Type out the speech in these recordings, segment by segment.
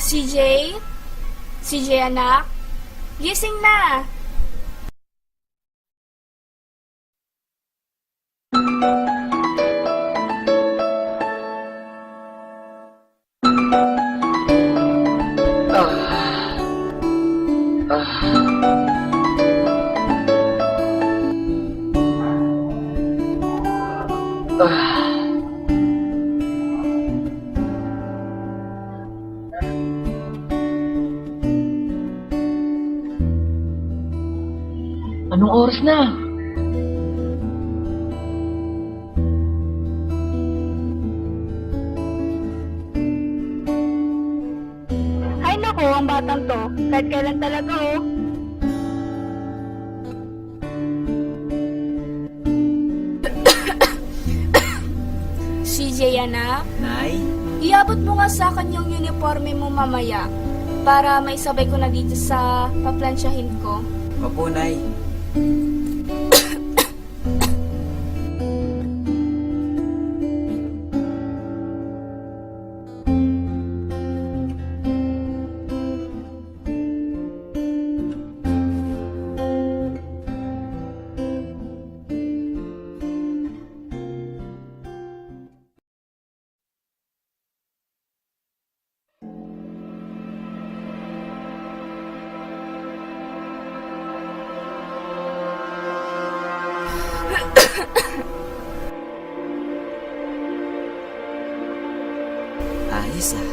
CJ? CJ anak? Gising na! Anong oras na? Ay nako, ang batang to. Kahit kailan talaga oh. CJ anak? Nay? Iabot mo nga sa akin yung uniforme mo mamaya para maisabay ko na dito sa paplansyahin ko. Opo, Nay. Ayos ah.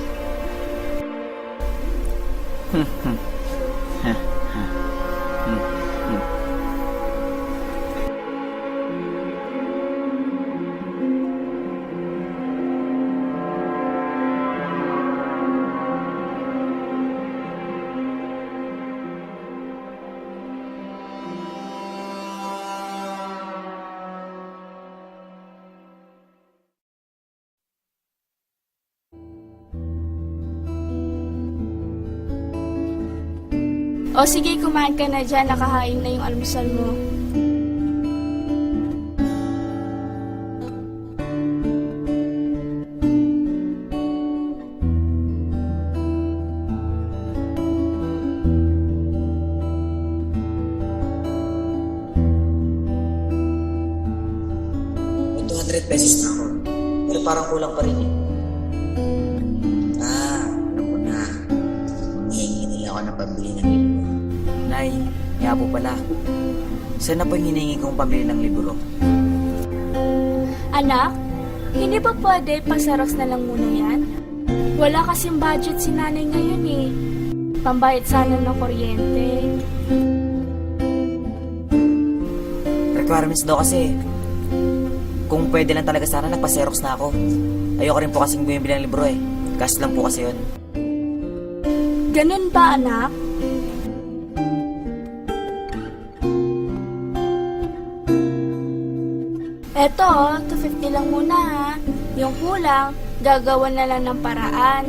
O sige, kumain ka na dyan. Nakahain na yung almusal mo. May 200 pesos na ako. Pero parang kulang pa rin eh. Alam ko na. Hihingi nila ako ng pambili ng libro. Nay, nga po pala. Saan na po yung hiningi kong pambili ng libro? Anak, hindi ba pwede pasaros na lang muna yan? Wala kasing budget si nanay ngayon eh. Pambayad sana ng kuryente. Requirements daw kasi. Kung pwede lang talaga sana, nagpa-xerox na ako. Ayoko rin po kasing bumibili ng libro eh. Cash lang po kasi yun. Ganun ba, anak? Eto, 250 lang muna ha. Yung kulang, gagawan na lang ng paraan.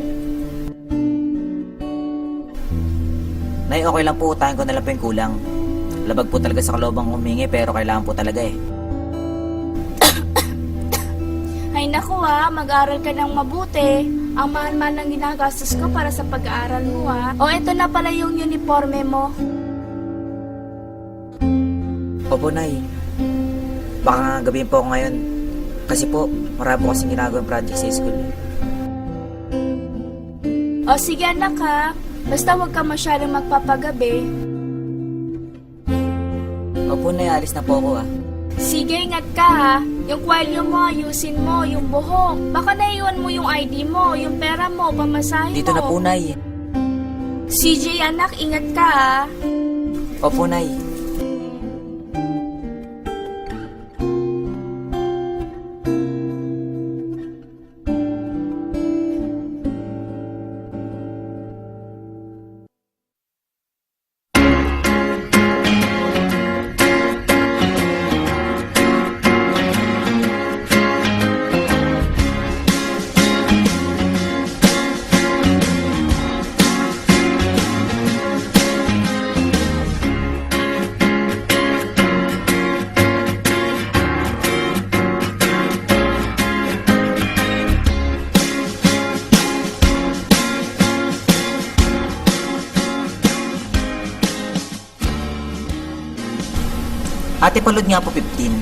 Nay, okay lang po. Utahin ko na lang po yung kulang. Labag po talaga sa kalobang humingi pero kailangan po talaga eh. Ay naku ha, mag-aral ka ng mabuti. Ang mahal-mahal ng ginagastos ko para sa pag-aaral mo ha. O eto na pala yung uniforme mo. Opo, Nay. Baka nga gabihin po ako ngayon. Kasi po, marami po kasing ginagawang project sa school. O sige anak ha, basta huwag ka masyadong magpapagabi. Opo, Nay. Alis na po ako ah. Sige, ingat ka ha. Yung kwelyo mo, ayusin mo, yung buhok. Baka naiwan mo yung ID mo, yung pera mo, pamasahe mo. Dito na po, Nay. CJ anak, ingat ka ha. Opo, Nay. Ate Palud nga po 15.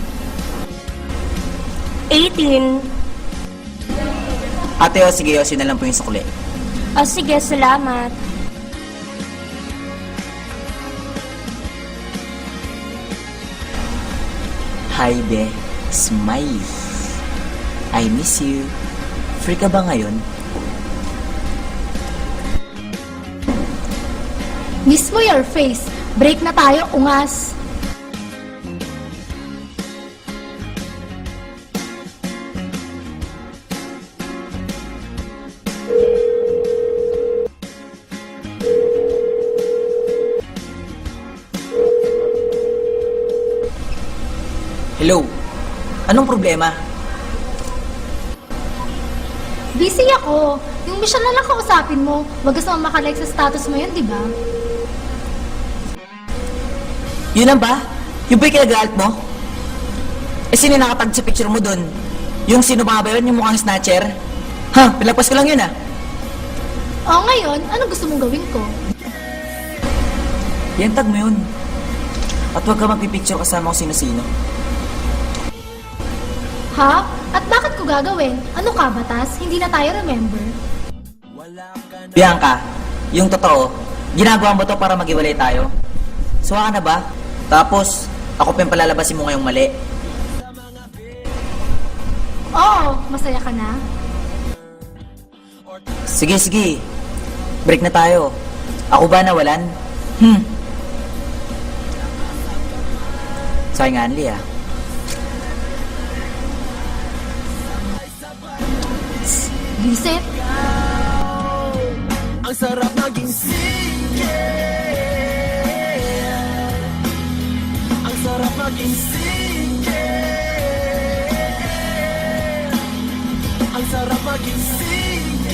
18. Ate, o sige, yun na lang po yung sukli. O sige, salamat. Hi, Be. Smile. I miss you. Free ka ba ngayon? Miss mo your face. Break na tayo, ungas. Hello? Anong problema? Busy ako. Yung mission na lang kausapin mo. Wag ka naman makalike sa status mo yun, di ba? Yun lang ba? Yung ba'y kinag-alt mo? Eh, sino nakatag sa picture mo dun? Yung sino ba ba yun? Yung mukhang snatcher? Ha? Pilagpas ko lang yun ah. O ngayon, ano gusto mong gawin ko? Yan, tag mo yun. At huwag ka magpipicture kasama kung sino-sino. Ha? At bakit ko gagawin? Ano ka, batas? Hindi na tayo remember. Bianca, yung totoo, ginagawa mo to para maghiwalay tayo. Suwa ka na ba? Tapos, ako pa yung palalabasin mo ngayong mali. Oo, masaya ka na? Sige, sige. Break na tayo. Ako ba nawalan? Sorry nga, Anli ah. Visit? Ang sarap maging single. Ang sarap maging single. Ang sarap maging single.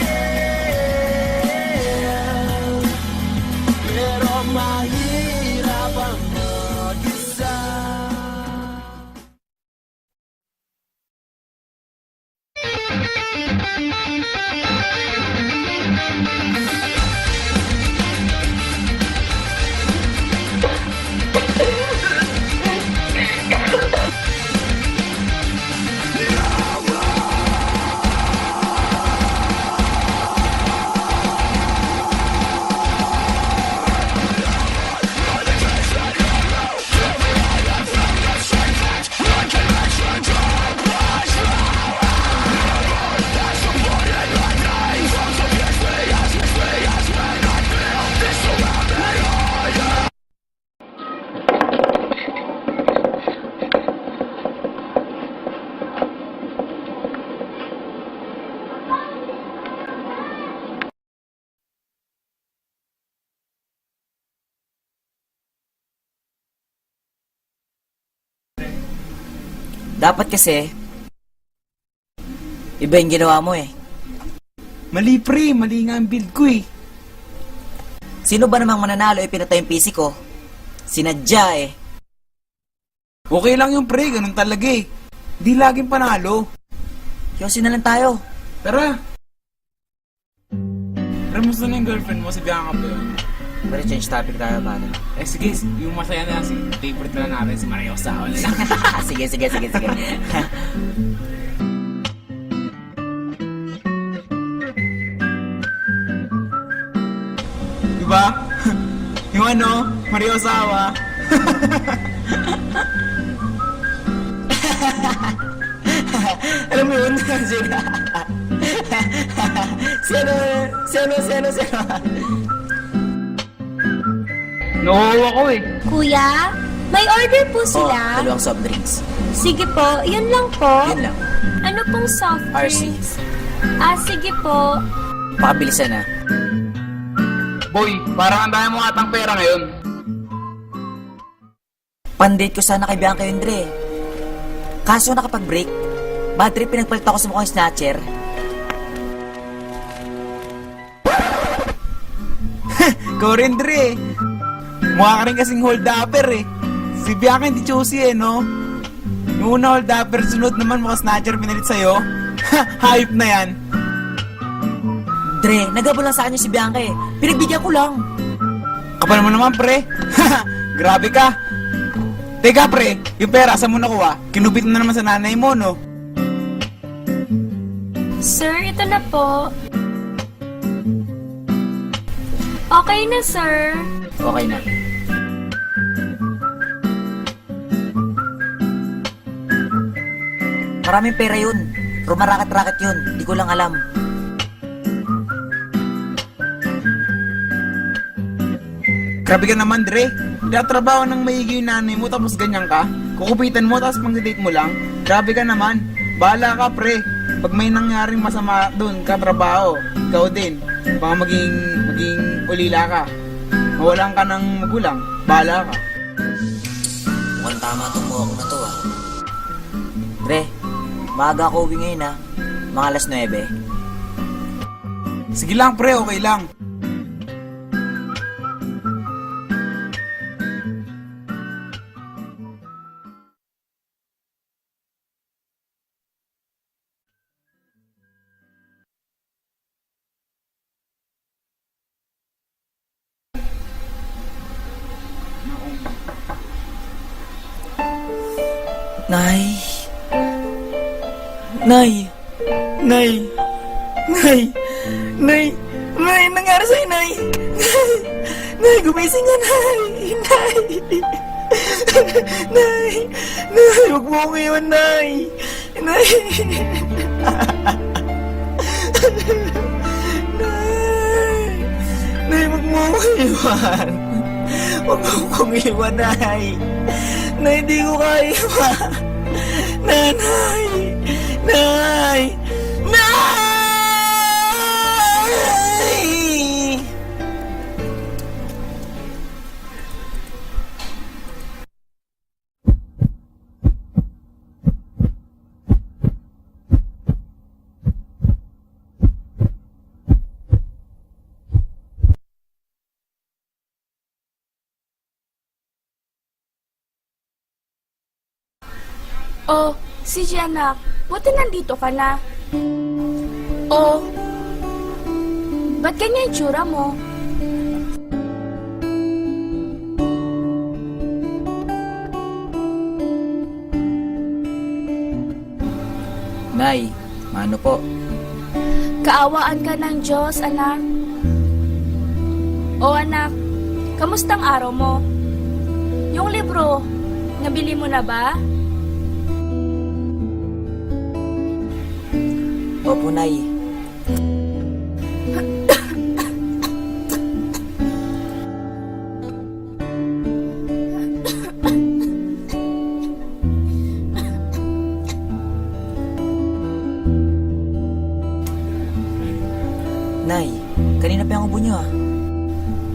Pero mahirap ang mag-isa. Dapat kasi, iba yung ginawa mo eh. Mali pre, mali nga ang build ko eh. Sino ba namang mananalo eh pinatay yung PC ko? Sinadya eh. Okay lang yung pre, ganun talaga eh. Di laging panalo. Yosin na lang tayo. Tara! Ramusta na yung girlfriend mo? Si Bianca ba yun? Pero change topic tayo ba? Eh sige, yung masaya na si favorite na lang natin, si Maria Osawa na lang. Sige, sige, sige, sige. Diba? Yung ano, Maria Osawa. Alam mo yun? Sino. Nakuha ko eh. Kuya, may order po Oh, sila. dalawang soft drinks. Sige po, yun lang po. Yun lang. Ano pong soft RC. drinks? Sige po. Pakabilisan na. Boy, parang ang dami mo atang pera ngayon. Pandate ko sana kay Bianca yun, Dre. Kaso nakapag-break, bad trip pinagpalit ako sa mukhang snatcher. Go rin, Dre. Mukha ka rin kasing hold-upper eh. Si Bianca hindi choosy eh, no? Yung una hold-upper, sunod naman mga snatcher pinalit sa'yo. Hype na yan. Dre, nagabol lang sa kanya si Bianca eh. Pinagbigyan ko lang. Kapal mo naman, pre. Grabe ka. Teka pre, yung pera saan mo nakuha? Kinubit mo na naman sa nanay mo, no? Sir, ito na po. Okay na, sir. Okay na. Maraming pera yun. Rumaraket-raket yun. Di ko lang alam. Grabe ka naman, Dre. Trabaho ng maigi yung nanay mo tapos ganyan ka? Kukupitan mo tapos pang-date mo lang? Grabe ka naman. Bahala ka, pre. Pag may nangyaring masama doon, katrabaho, ikaw din. Baka maging ulila ka. Mawalan ka ng magulang. Bahala ka. Mukhang tama itong muwak na to ah. Pre, maaga ako uwi ngayon ah. Mga alas 9. Sige lang, pre. Okay lang. Nay. Nay. Nay. Nay. Nay. Nay, nangyari sa'yo, Nay. Nay, gumising ka, Nay. Nay. Nay. Nay, huwag mo akong iwan, Nay. Nay. Nay. Nay, huwag mo akong iwan. Huwag mo akong iwan, Nay. Nay, di ko kaya. Nanay! Nay! Nay! Oh, si Janak, buti nandito ka na. Oh, ba't ganyan yung tsura mo? Nay, ano po? Kaawaan ka ng Diyos, anak. Oh, anak, kamustang araw mo? Yung libro, nabili mo na ba? Opo, Nay. Nay, kanina pa yung ubo niyo ah.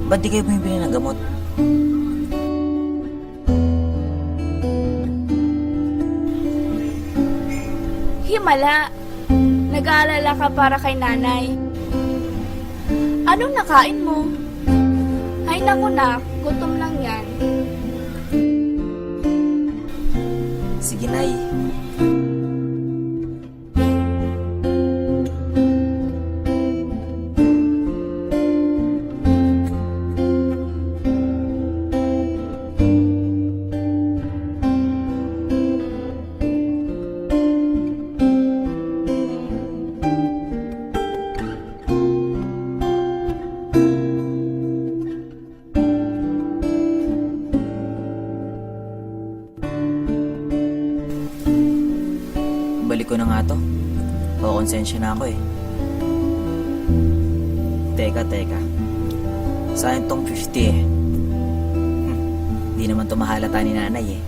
Ba't di kayo bumibili ng gamot? Himala, nag-aalala ka para kay nanay. Anong nakain mo? Ay naku na, gutom lang yan. Sige, Nay. Balik ko na nga to. Konsensya na ako eh. Teka. Saan tong 50 eh? Di naman to mahalata ni nanay eh.